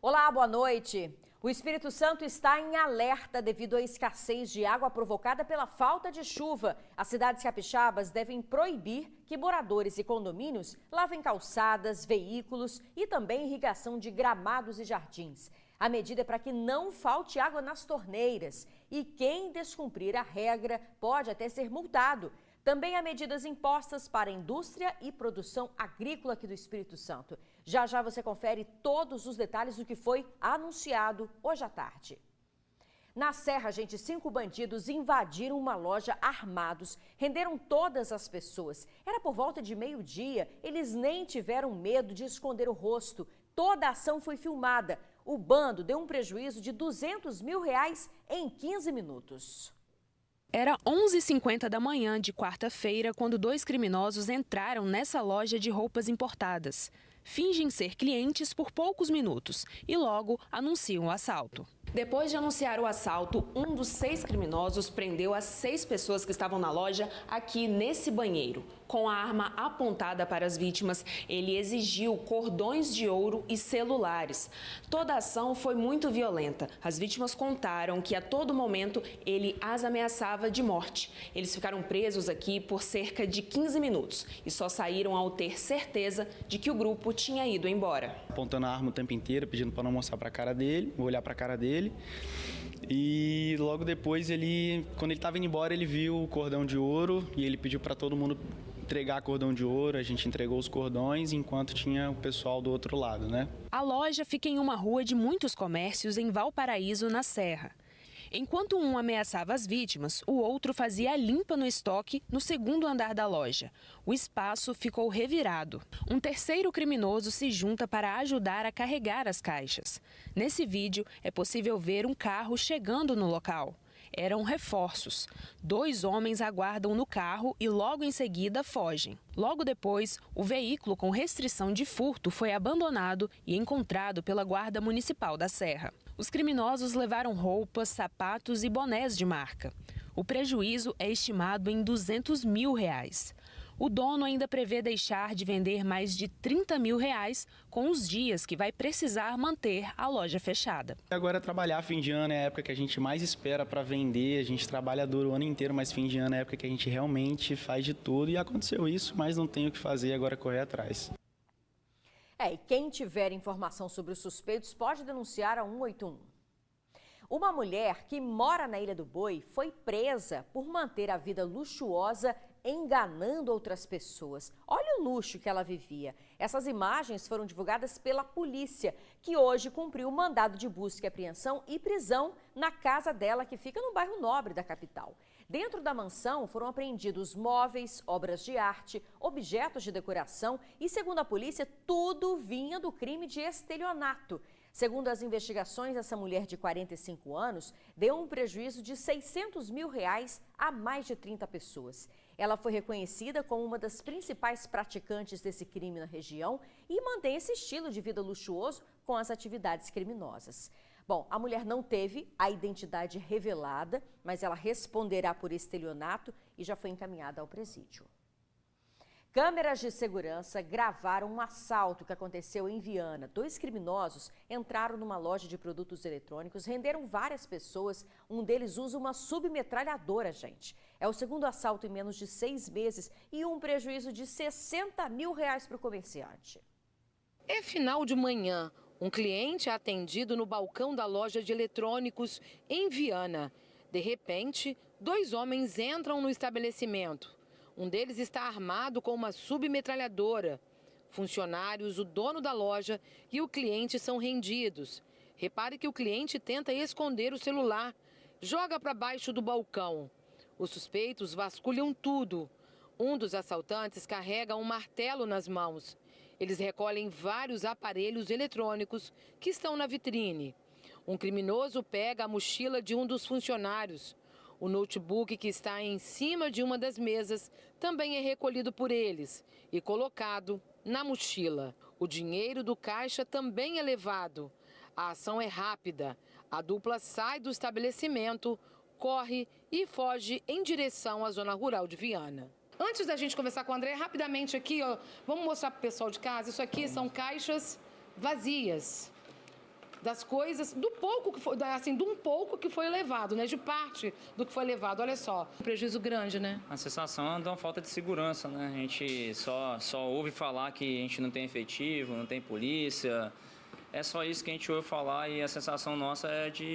Olá, boa noite. O Espírito Santo está em alerta devido à escassez de água provocada pela falta de chuva. As cidades capixabas devem proibir que moradores e condomínios lavem calçadas, veículos e também irrigação de gramados e jardins. A medida é para que não falte água nas torneiras e quem descumprir a regra pode até ser multado. Também há medidas impostas para a indústria e produção agrícola aqui do Espírito Santo. Já já você confere todos os detalhes do que foi anunciado hoje à tarde. Na Serra, gente, 5 bandidos invadiram uma loja armados, renderam todas as pessoas. Era por volta de meio-dia, eles nem tiveram medo de esconder o rosto. Toda a ação foi filmada. O bando deu um prejuízo de R$200 mil em 15 minutos. Era 11h50 da manhã de quarta-feira quando 2 criminosos entraram nessa loja de roupas importadas. Fingem ser clientes por poucos minutos e logo anunciam o assalto. Depois de anunciar o assalto, um dos 6 criminosos prendeu as 6 pessoas que estavam na loja aqui nesse banheiro. Com a arma apontada para as vítimas, ele exigiu cordões de ouro e celulares. Toda a ação foi muito violenta. As vítimas contaram que a todo momento ele as ameaçava de morte. Eles ficaram presos aqui por cerca de 15 minutos e só saíram ao ter certeza de que o grupo tinha ido embora. Apontando a arma o tempo inteiro, pedindo para não mostrar para a cara dele, olhar para a cara dele. E logo depois, quando ele estava indo embora, ele viu o cordão de ouro e ele pediu para todo mundo entregar cordão de ouro. A gente entregou os cordões enquanto tinha o pessoal do outro lado, né? A loja fica em uma rua de muitos comércios em Valparaíso, na Serra. Enquanto um ameaçava as vítimas, o outro fazia a limpa no estoque no segundo andar da loja. O espaço ficou revirado. Um terceiro criminoso se junta para ajudar a carregar as caixas. Nesse vídeo, é possível ver um carro chegando no local. Eram reforços. 2 homens aguardam no carro e logo em seguida fogem. Logo depois, o veículo com restrição de furto foi abandonado e encontrado pela Guarda Municipal da Serra. Os criminosos levaram roupas, sapatos e bonés de marca. O prejuízo é estimado em R$200 mil. O dono ainda prevê deixar de vender mais de R$30 mil com os dias que vai precisar manter a loja fechada. Agora trabalhar fim de ano é a época que a gente mais espera para vender. A gente trabalha duro o ano inteiro, mas fim de ano é a época que a gente realmente faz de tudo. E aconteceu isso, mas não tem o que fazer, agora é correr atrás. E quem tiver informação sobre os suspeitos pode denunciar a 181. Uma mulher que mora na Ilha do Boi foi presa por manter a vida luxuosa enganando outras pessoas. Olha o luxo que ela vivia. Essas imagens foram divulgadas pela polícia, que hoje cumpriu o mandado de busca e apreensão e prisão na casa dela, que fica no bairro Nobre da capital. Dentro da mansão foram apreendidos móveis, obras de arte, objetos de decoração e, segundo a polícia, tudo vinha do crime de estelionato. Segundo as investigações, essa mulher de 45 anos deu um prejuízo de R$600 mil a mais de 30 pessoas. Ela foi reconhecida como uma das principais praticantes desse crime na região e mantém esse estilo de vida luxuoso com as atividades criminosas. Bom, a mulher não teve a identidade revelada, mas ela responderá por estelionato e já foi encaminhada ao presídio. Câmeras de segurança gravaram um assalto que aconteceu em Viana. 2 criminosos entraram numa loja de produtos eletrônicos, renderam várias pessoas. Um deles usa uma submetralhadora, gente. É o segundo assalto em menos de 6 meses e um prejuízo de R$60 mil para o comerciante. É final de manhã. Um cliente é atendido no balcão da loja de eletrônicos em Viana. De repente, 2 homens entram no estabelecimento. Um deles está armado com uma submetralhadora. Funcionários, o dono da loja e o cliente são rendidos. Repare que o cliente tenta esconder o celular, joga para baixo do balcão. Os suspeitos vasculham tudo. Um dos assaltantes carrega um martelo nas mãos. Eles recolhem vários aparelhos eletrônicos que estão na vitrine. Um criminoso pega a mochila de um dos funcionários. O notebook que está em cima de uma das mesas também é recolhido por eles e colocado na mochila. O dinheiro do caixa também é levado. A ação é rápida. A dupla sai do estabelecimento, corre e foge em direção à zona rural de Viana. Antes da gente conversar com o André, rapidamente aqui, ó, vamos mostrar para o pessoal de casa. Isso aqui são caixas vazias. das coisas, do pouco que foi, assim, de um pouco que foi levado, né? De parte do que foi levado. Olha só, um prejuízo grande, né? A sensação é de uma falta de segurança, né? A gente só ouve falar que a gente não tem efetivo, não tem polícia. É só isso que a gente ouve falar e a sensação nossa é de...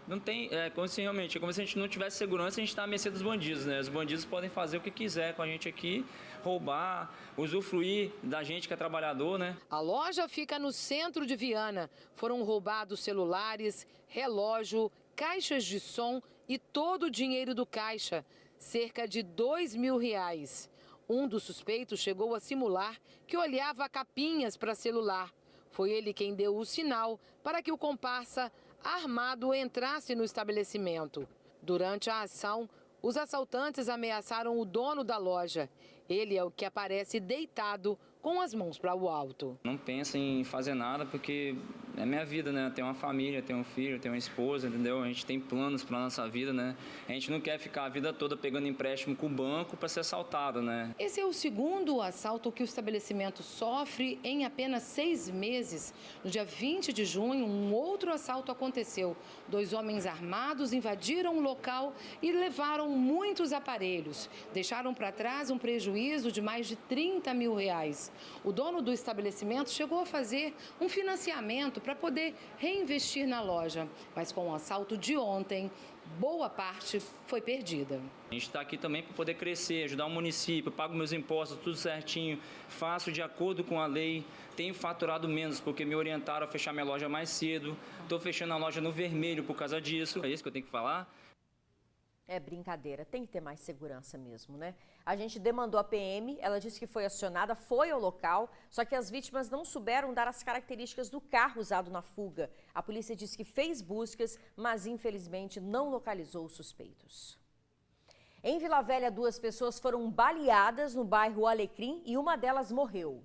Não tem, como se realmente, como se a gente não tivesse segurança, a gente está à mercê dos bandidos, né? Os bandidos podem fazer o que quiser com a gente aqui, roubar, usufruir da gente que é trabalhador, né? A loja fica no centro de Viana. Foram roubados celulares, relógio, caixas de som e todo o dinheiro do caixa, cerca de R$2.000. Um dos suspeitos chegou a simular que olhava capinhas para celular. Foi ele quem deu o sinal para que o comparsa armado entrasse no estabelecimento. Durante a ação, os assaltantes ameaçaram o dono da loja. Ele é o que aparece deitado com as mãos para o alto. Não penso em fazer nada porque é minha vida, né? Eu tenho uma família, tenho um filho, tenho uma esposa, entendeu? A gente tem planos para nossa vida, né? A gente não quer ficar a vida toda pegando empréstimo com o banco para ser assaltado, né? Esse é o segundo assalto que o estabelecimento sofre em apenas 6 meses. No dia 20 de junho, um outro assalto aconteceu. 2 homens armados invadiram o local e levaram muitos aparelhos. Deixaram para trás um prejuízo de mais de R$30.000. O dono do estabelecimento chegou a fazer um financiamento para poder reinvestir na loja. Mas com o assalto de ontem, boa parte foi perdida. A gente está aqui também para poder crescer, ajudar o município, pago meus impostos, tudo certinho, faço de acordo com a lei, tenho faturado menos porque me orientaram a fechar minha loja mais cedo, estou fechando a loja no vermelho por causa disso, é isso que eu tenho que falar. É brincadeira, tem que ter mais segurança mesmo, né? A gente demandou a PM, ela disse que foi acionada, foi ao local, só que as vítimas não souberam dar as características do carro usado na fuga. A polícia disse que fez buscas, mas infelizmente não localizou os suspeitos. Em Vila Velha, 2 pessoas foram baleadas no bairro Alecrim e uma delas morreu.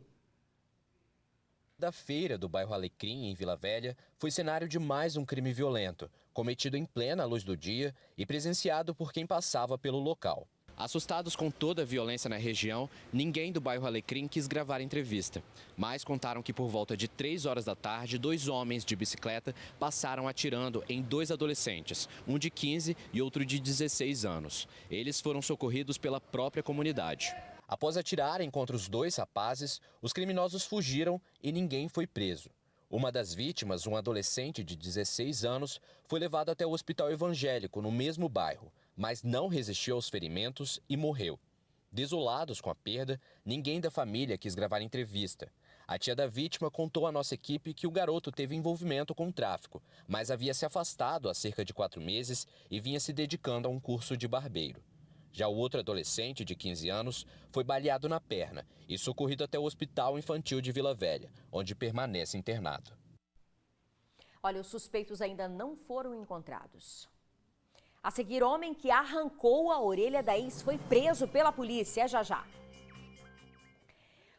Da feira do bairro Alecrim, em Vila Velha, foi cenário de mais um crime violento, cometido em plena luz do dia e presenciado por quem passava pelo local. Assustados com toda a violência na região, ninguém do bairro Alecrim quis gravar a entrevista. Mas contaram que por volta de 3 horas da tarde, 2 homens de bicicleta passaram atirando em 2 adolescentes, um de 15 e outro de 16 anos. Eles foram socorridos pela própria comunidade. Após atirarem contra os 2 rapazes, os criminosos fugiram e ninguém foi preso. Uma das vítimas, um adolescente de 16 anos, foi levado até o hospital evangélico no mesmo bairro, mas não resistiu aos ferimentos e morreu. Desolados com a perda, ninguém da família quis gravar entrevista. A tia da vítima contou à nossa equipe que o garoto teve envolvimento com o tráfico, mas havia se afastado há cerca de 4 meses e vinha se dedicando a um curso de barbeiro. Já o outro adolescente, de 15 anos, foi baleado na perna e socorrido até o Hospital Infantil de Vila Velha, onde permanece internado. Olha, os suspeitos ainda não foram encontrados. A seguir, homem que arrancou a orelha da ex foi preso pela polícia. É já já.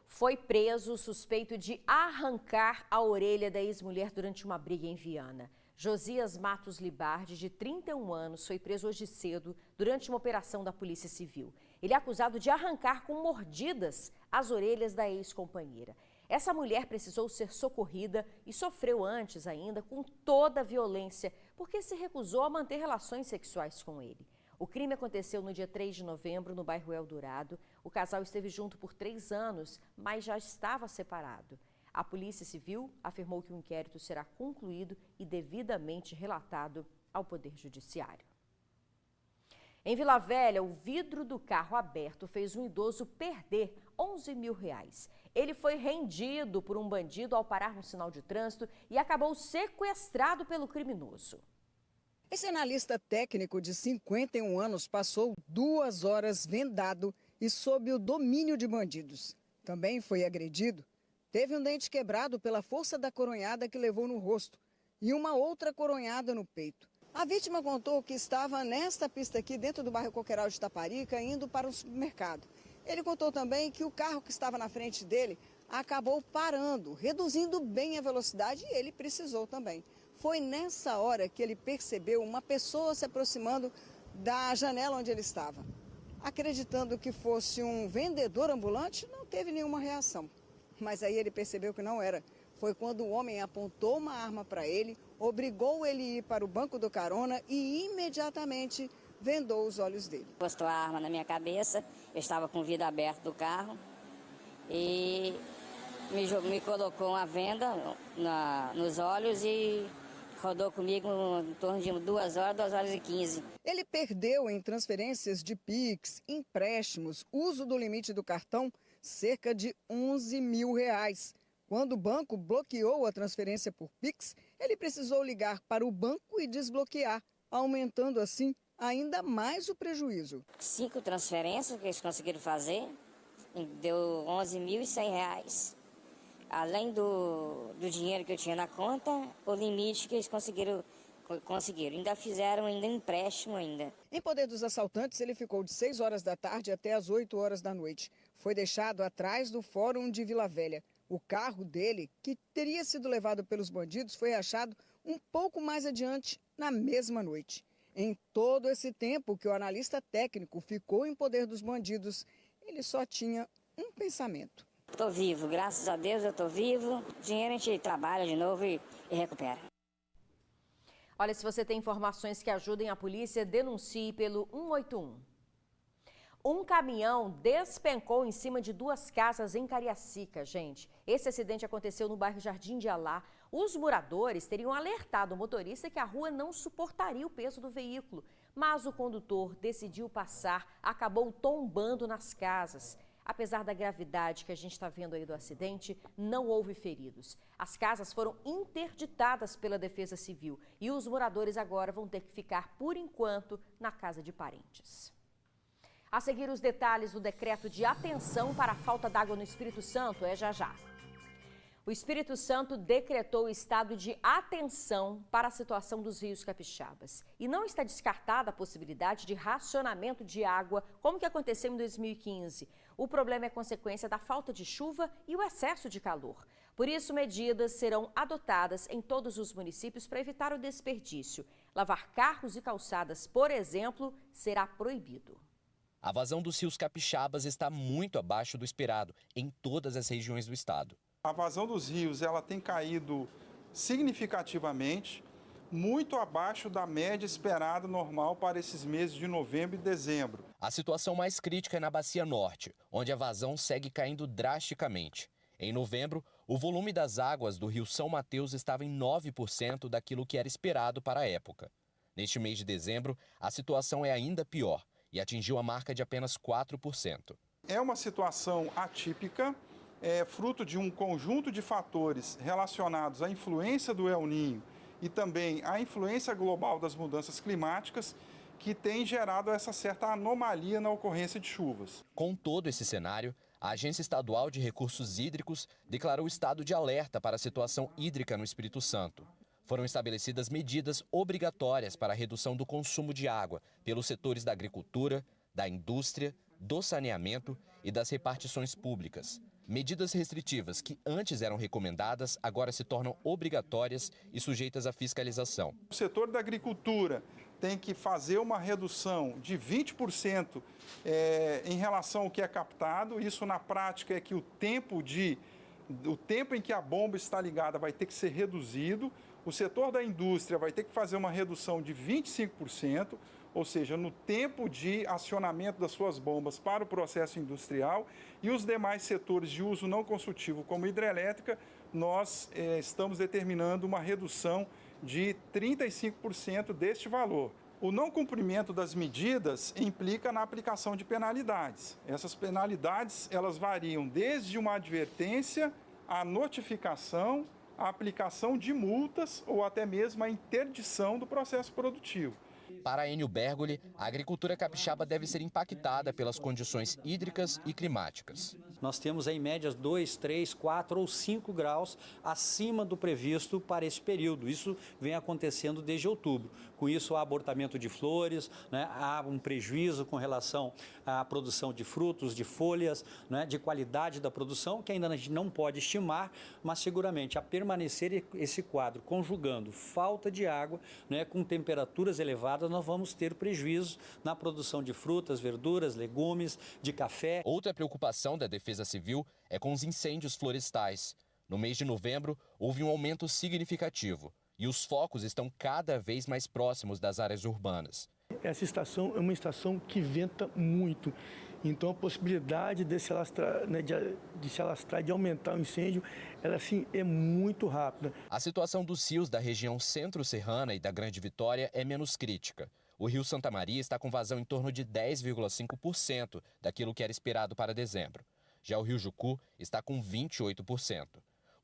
Foi preso o suspeito de arrancar a orelha da ex-mulher durante uma briga em Viana. Josias Matos Libardi, de 31 anos, foi preso hoje cedo durante uma operação da Polícia Civil. Ele é acusado de arrancar com mordidas as orelhas da ex-companheira. Essa mulher precisou ser socorrida e sofreu antes ainda com toda a violência, porque se recusou a manter relações sexuais com ele. O crime aconteceu no dia 3 de novembro, no bairro Eldorado. O casal esteve junto por 3 anos, mas já estava separado. A Polícia Civil afirmou que o inquérito será concluído e devidamente relatado ao Poder Judiciário. Em Vila Velha, o vidro do carro aberto fez um idoso perder R$11.000. Ele foi rendido por um bandido ao parar no sinal de trânsito e acabou sequestrado pelo criminoso. Esse analista técnico de 51 anos passou 2 horas vendado e sob o domínio de bandidos. Também foi agredido. Teve um dente quebrado pela força da coronhada que levou no rosto e uma outra coronhada no peito. A vítima contou que estava nesta pista aqui, dentro do bairro Coqueiral de Taparica, indo para um supermercado. Ele contou também que o carro que estava na frente dele acabou parando, reduzindo bem a velocidade e ele precisou também. Foi nessa hora que ele percebeu uma pessoa se aproximando da janela onde ele estava. Acreditando que fosse um vendedor ambulante, não teve nenhuma reação. Mas aí ele percebeu que não era. foi quando o homem apontou uma arma para ele, obrigou ele a ir para o banco do carona e imediatamente vendou os olhos dele. Postou a arma na minha cabeça, eu estava com o vidro aberto do carro e me colocou uma venda nos olhos e rodou comigo em torno de 2 horas e 15. Ele perdeu em transferências de Pix, empréstimos, uso do limite do cartão, cerca de R$11 mil. Quando o banco bloqueou a transferência por Pix, ele precisou ligar para o banco e desbloquear, aumentando assim ainda mais o prejuízo. 5 transferências que eles conseguiram fazer, deu R$11.100. Além do dinheiro que eu tinha na conta, o limite que eles conseguiram. Ainda fizeram empréstimo ainda. Em poder dos assaltantes, ele ficou de 6 horas da tarde até as 8 horas da noite. Foi deixado atrás do Fórum de Vila Velha. O carro dele, que teria sido levado pelos bandidos, foi achado um pouco mais adiante, na mesma noite. Em todo esse tempo que o analista técnico ficou em poder dos bandidos, ele só tinha um pensamento. Estou vivo, graças a Deus eu estou vivo. Dinheiro a gente trabalha de novo e recupera. Olha, se você tem informações que ajudem a polícia, denuncie pelo 181. Um caminhão despencou em cima de 2 casas em Cariacica, gente. Esse acidente aconteceu no bairro Jardim de Alá. Os moradores teriam alertado o motorista que a rua não suportaria o peso do veículo, mas o condutor decidiu passar, acabou tombando nas casas. Apesar da gravidade que a gente está vendo aí do acidente, não houve feridos. As casas foram interditadas pela Defesa Civil e os moradores agora vão ter que ficar, por enquanto, na casa de parentes. A seguir, os detalhes do decreto de atenção para a falta d'água no Espírito Santo é já. O Espírito Santo decretou o estado de atenção para a situação dos rios capixabas. E não está descartada a possibilidade de racionamento de água, como que aconteceu em 2015. O problema é consequência da falta de chuva e o excesso de calor. Por isso, medidas serão adotadas em todos os municípios para evitar o desperdício. Lavar carros e calçadas, por exemplo, será proibido. A vazão dos rios capixabas está muito abaixo do esperado em todas as regiões do estado. A vazão dos rios ela tem caído significativamente, muito abaixo da média esperada normal para esses meses de novembro e dezembro. A situação mais crítica é na Bacia Norte, onde a vazão segue caindo drasticamente. Em novembro, o volume das águas do rio São Mateus estava em 9% daquilo que era esperado para a época. Neste mês de dezembro, a situação é ainda pior e atingiu a marca de apenas 4%. É uma situação atípica, fruto de um conjunto de fatores relacionados à influência do El Niño e também à influência global das mudanças climáticas, que tem gerado essa certa anomalia na ocorrência de chuvas. Com todo esse cenário, a Agência Estadual de Recursos Hídricos declarou estado de alerta para a situação hídrica no Espírito Santo. Foram estabelecidas medidas obrigatórias para a redução do consumo de água pelos setores da agricultura, da indústria, do saneamento e das repartições públicas. Medidas restritivas que antes eram recomendadas agora se tornam obrigatórias e sujeitas à fiscalização. O setor da agricultura tem que fazer uma redução de 20% em relação ao que é captado. Isso na prática é que o tempo em que a bomba está ligada vai ter que ser reduzido. O setor da indústria vai ter que fazer uma redução de 25%, ou seja, no tempo de acionamento das suas bombas para o processo industrial, e os demais setores de uso não consultivo, como hidrelétrica, nós estamos determinando uma redução de 35% deste valor. O não cumprimento das medidas implica na aplicação de penalidades. Essas penalidades, elas variam desde uma advertência, a notificação, a aplicação de multas ou até mesmo a interdição do processo produtivo. Para Enio Bergoli, a agricultura capixaba deve ser impactada pelas condições hídricas e climáticas. Nós temos em média 2, 3, 4 ou 5 graus acima do previsto para esse período. Isso vem acontecendo desde outubro. Com isso, há abortamento de flores, há um prejuízo com relação à produção de frutos, de folhas, de qualidade da produção, que ainda a gente não pode estimar, mas seguramente a permanecer esse quadro conjugando falta de água, com temperaturas elevadas, nós vamos ter prejuízo na produção de frutas, verduras, legumes, de café. Outra preocupação da Defesa Civil é com os incêndios florestais. No mês de novembro, houve um aumento significativo e os focos estão cada vez mais próximos das áreas urbanas. Essa estação é uma estação que venta muito, então a possibilidade de se alastrar, de aumentar o incêndio, ela assim é muito rápida. A situação dos rios da região centro-serrana e da Grande Vitória é menos crítica. O rio Santa Maria está com vazão em torno de 10,5% daquilo que era esperado para dezembro. Já o rio Jucu está com 28%.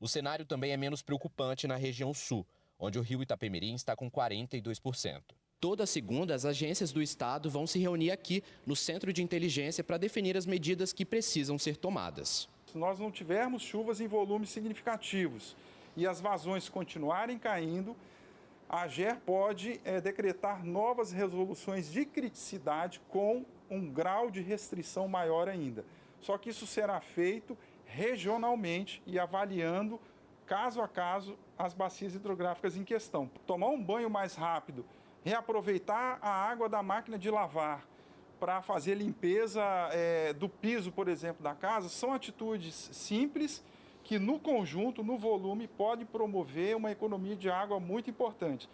O cenário também é menos preocupante na região sul, onde o rio Itapemirim está com 42%. Toda segunda, as agências do estado vão se reunir aqui no Centro de Inteligência para definir as medidas que precisam ser tomadas. Se nós não tivermos chuvas em volumes significativos e as vazões continuarem caindo, a AGER pode decretar novas resoluções de criticidade com um grau de restrição maior ainda. Só que isso será feito regionalmente e avaliando caso a caso as bacias hidrográficas em questão. Tomar um banho mais rápido, reaproveitar a água da máquina de lavar para fazer limpeza do piso, por exemplo, da casa, são atitudes simples que no conjunto, no volume, pode promover uma economia de água muito importante.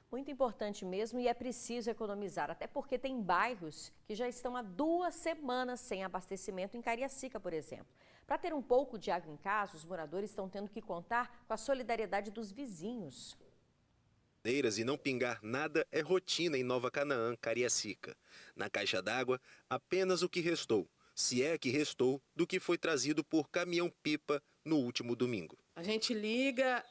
Muito importante mesmo, e é preciso economizar, até porque tem bairros que já estão há 2 semanas sem abastecimento, em Cariacica, por exemplo. Para ter um pouco de água em casa, os moradores estão tendo que contar com a solidariedade dos vizinhos. E não pingar nada é rotina em Nova Canaã, Cariacica. Na caixa d'água, apenas o que restou, se é que restou, do que foi trazido por caminhão-pipa no último domingo. A gente liga,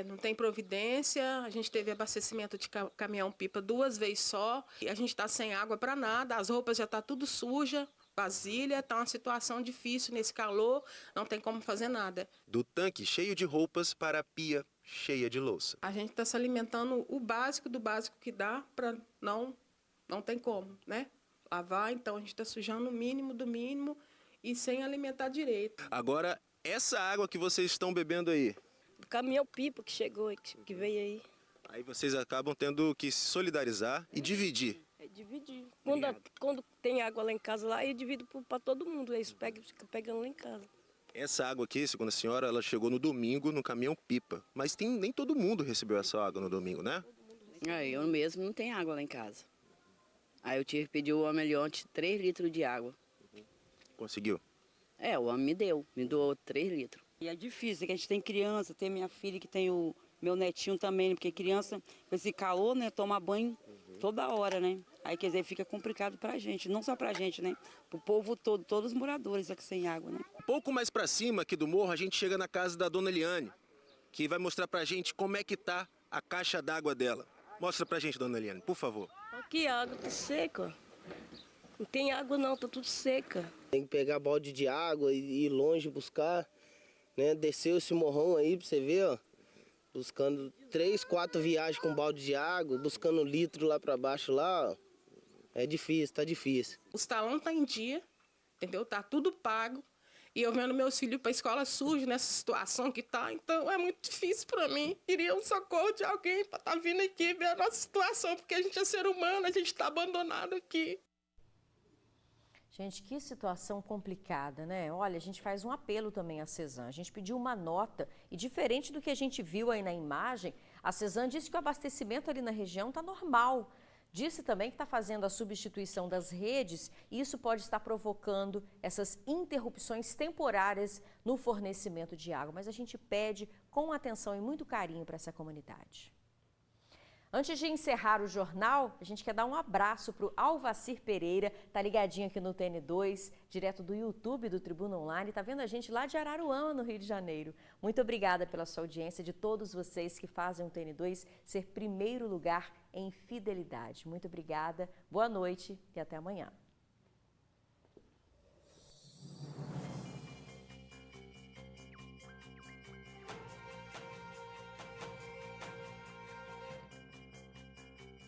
não tem providência, a gente teve abastecimento de caminhão-pipa 2 vezes só, e a gente está sem água para nada, as roupas já estão tudo suja, vasilha, está uma situação difícil nesse calor, não tem como fazer nada. Do tanque cheio de roupas para a pia cheia de louça. A gente está se alimentando o básico do básico que dá, para não tem como, né? Lavar, então a gente está sujando o mínimo do mínimo e sem alimentar direito. Agora, essa água que vocês estão bebendo aí? Do caminhão-pipa que chegou, que veio aí. Aí vocês acabam tendo que se solidarizar e dividir. Dividir. Quando tem água lá em casa, lá, eu divido para todo mundo. Eles ficam pegando lá em casa. Essa água aqui, segundo a senhora, ela chegou no domingo no caminhão-pipa. Mas nem todo mundo recebeu essa água no domingo, né? Eu mesmo não tenho água lá em casa. Aí eu tive que pedir o homem ali ontem 3 litros de água. Conseguiu? O homem me doou 3 litros. E é difícil, que a gente tem criança, tem minha filha que tem o meu netinho também, porque criança, com esse calor, né, toma banho toda hora, né? Aí, quer dizer, fica complicado pra gente, não só pra gente, né? Pro povo todo, todos os moradores aqui sem água, né? Um pouco mais pra cima aqui do morro, a gente chega na casa da dona Eliane, que vai mostrar pra gente como é que tá a caixa d'água dela. Mostra pra gente, dona Eliane, por favor. Aqui a água tá seca. Não tem água não, tá tudo seca. Tem que pegar balde de água e ir longe buscar, né? Desceu esse morrão aí pra você ver, ó. Buscando 3, 4 viagens com balde de água, buscando litro lá pra baixo lá, ó. É difícil, tá difícil. Os talão tá em dia, entendeu? Tá tudo pago. E eu vendo meus filhos pra escola sujo nessa situação que tá, então é muito difícil pra mim. Queria um socorro de alguém pra tá vindo aqui ver a nossa situação, porque a gente é ser humano, a gente tá abandonado aqui. Gente, que situação complicada, né? Olha, a gente faz um apelo também à Cesan. A gente pediu uma nota e, diferente do que a gente viu aí na imagem, a Cesan disse que o abastecimento ali na região está normal. Disse também que está fazendo a substituição das redes e isso pode estar provocando essas interrupções temporárias no fornecimento de água. Mas a gente pede com atenção e muito carinho para essa comunidade. Antes de encerrar o jornal, a gente quer dar um abraço para o Alvacir Pereira, tá ligadinho aqui no TN2, direto do YouTube do Tribuna Online, tá vendo a gente lá de Araruama, no Rio de Janeiro. Muito obrigada pela sua audiência, de todos vocês que fazem o TN2 ser primeiro lugar em fidelidade. Muito obrigada, boa noite e até amanhã.